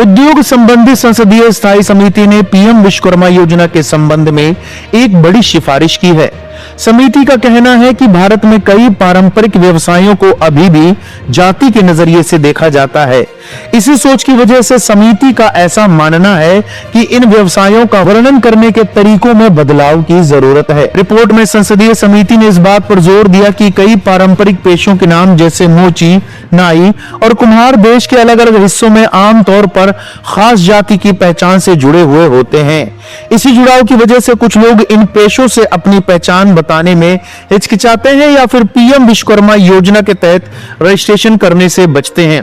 उद्योग संबंधी संसदीय स्थायी समिति ने पीएम विश्वकर्मा योजना के संबंध में एक बड़ी सिफारिश की है। समिति का कहना है कि भारत में कई पारंपरिक व्यवसायों को अभी भी जाति के नजरिए से देखा जाता है। इसी सोच की वजह से समिति का ऐसा मानना है कि इन व्यवसायों का वर्णन करने के तरीकों में बदलाव की जरूरत है। रिपोर्ट में संसदीय समिति ने इस बात पर जोर दिया कि कई पारंपरिक पेशों के नाम जैसे मोची, नाई और कुम्हार देश के अलग अलग हिस्सों में आमतौर पर खास जाति की पहचान से जुड़े हुए होते हैं। इसी जुड़ाव की वजह से कुछ लोग इन पेशों से अपनी पहचान बताने में हिचकिचाते हैं या फिर पीएम विश्वकर्मा योजना के तहत रजिस्ट्रेशन करने से बचते हैं।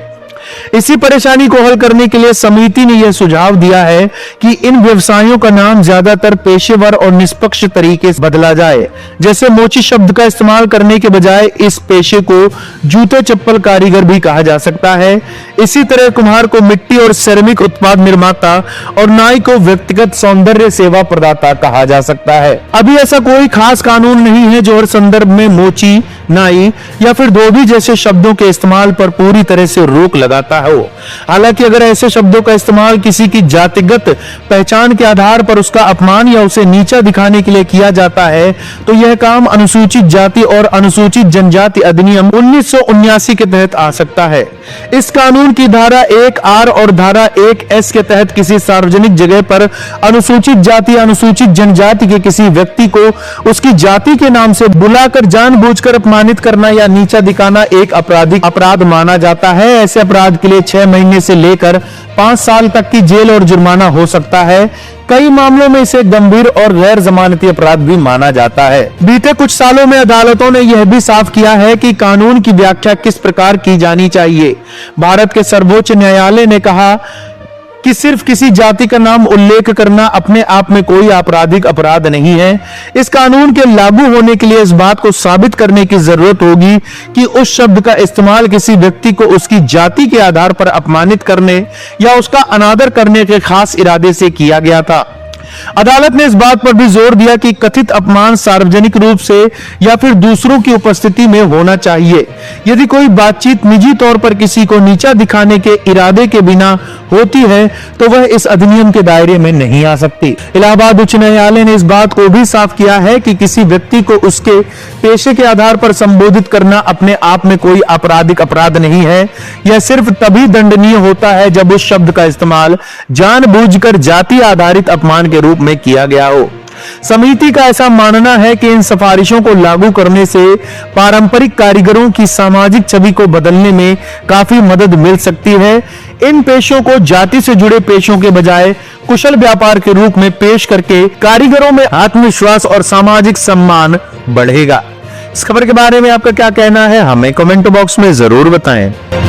इसी परेशानी को हल करने के लिए समिति ने यह सुझाव दिया है कि इन व्यवसायों का नाम ज्यादातर पेशेवर और निष्पक्ष तरीके से बदला जाए। जैसे मोची शब्द का इस्तेमाल करने के बजाय इस पेशे को जूते चप्पल कारीगर भी कहा जा सकता है। इसी तरह कुम्हार को मिट्टी और सेरेमिक उत्पाद निर्माता और नाई को व्यक्तिगत सौंदर्य सेवा प्रदाता कहा जा सकता है। अभी ऐसा कोई खास कानून नहीं है जो हर संदर्भ में मोची, नाई या फिर धोबी जैसे शब्दों के इस्तेमाल पर पूरी तरह से रोक लगाता हो। हालांकि अगर ऐसे शब्दों का इस्तेमाल किसी की जातिगत पहचान के आधार पर उसका अपमान या उसे नीचा दिखाने के लिए किया जाता है तो यह काम अनुसूचित जाति और अनुसूचित जनजाति अधिनियम 1979 के तहत आ सकता है। इस कानून की धारा 1R और धारा 1S के तहत किसी सार्वजनिक जगह पर अनुसूचित जाति या अनुसूचित जनजाति के किसी व्यक्ति को उसकी जाति के नाम से बुलाकर जानबूझकर अपमानित करना या नीचा दिखाना एक आपराधिक अपराध माना जाता है। ऐसे अपराध के लिए 6 महीने से लेकर 5 साल तक की जेल और जुर्माना हो सकता है। कई मामलों में इसे गंभीर और गैर जमानती अपराध भी माना जाता है। बीते कुछ सालों में अदालतों ने यह भी साफ किया है कि कानून की व्याख्या किस प्रकार की जानी चाहिए। भारत के सर्वोच्च न्यायालय ने कहा कि सिर्फ किसी जाति का नाम उल्लेख करना अपने आप में कोई आपराधिक अपराध नहीं है। इस कानून के लागू होने के लिए इस बात को साबित करने की जरूरत होगी कि उस शब्द का इस्तेमाल किसी व्यक्ति को उसकी जाति के आधार पर अपमानित करने या उसका अनादर करने के खास इरादे से किया गया था। अदालत ने इस बात पर भी जोर दिया कि कथित अपमान सार्वजनिक रूप से या फिर दूसरों की उपस्थिति में होना चाहिए। यदि कोई बातचीत निजी तौर पर किसी को नीचा दिखाने के इरादे के बिना होती है तो वह इस अधिनियम के दायरे में नहीं आ सकती। इलाहाबाद उच्च न्यायालय ने इस बात को भी साफ किया है कि किसी व्यक्ति को उसके पेशे के आधार पर संबोधित करना अपने आप में कोई आपराधिक अपराध नहीं है। यह सिर्फ तभी दंडनीय होता है जब उस शब्द का इस्तेमाल जानबूझकर जाति आधारित अपमान के रूप में किया गया हो। समिति का ऐसा मानना है कि इन सिफारिशों को लागू करने से पारंपरिक कारीगरों की सामाजिक छवि को बदलने में काफी मदद मिल सकती है। इन पेशों को जाति से जुड़े पेशों के बजाय कुशल व्यापार के रूप में पेश करके कारीगरों में आत्मविश्वास और सामाजिक सम्मान बढ़ेगा। इस खबर के बारे में आपका क्या कहना है, हमें कमेंट बॉक्स में जरूर बताएं।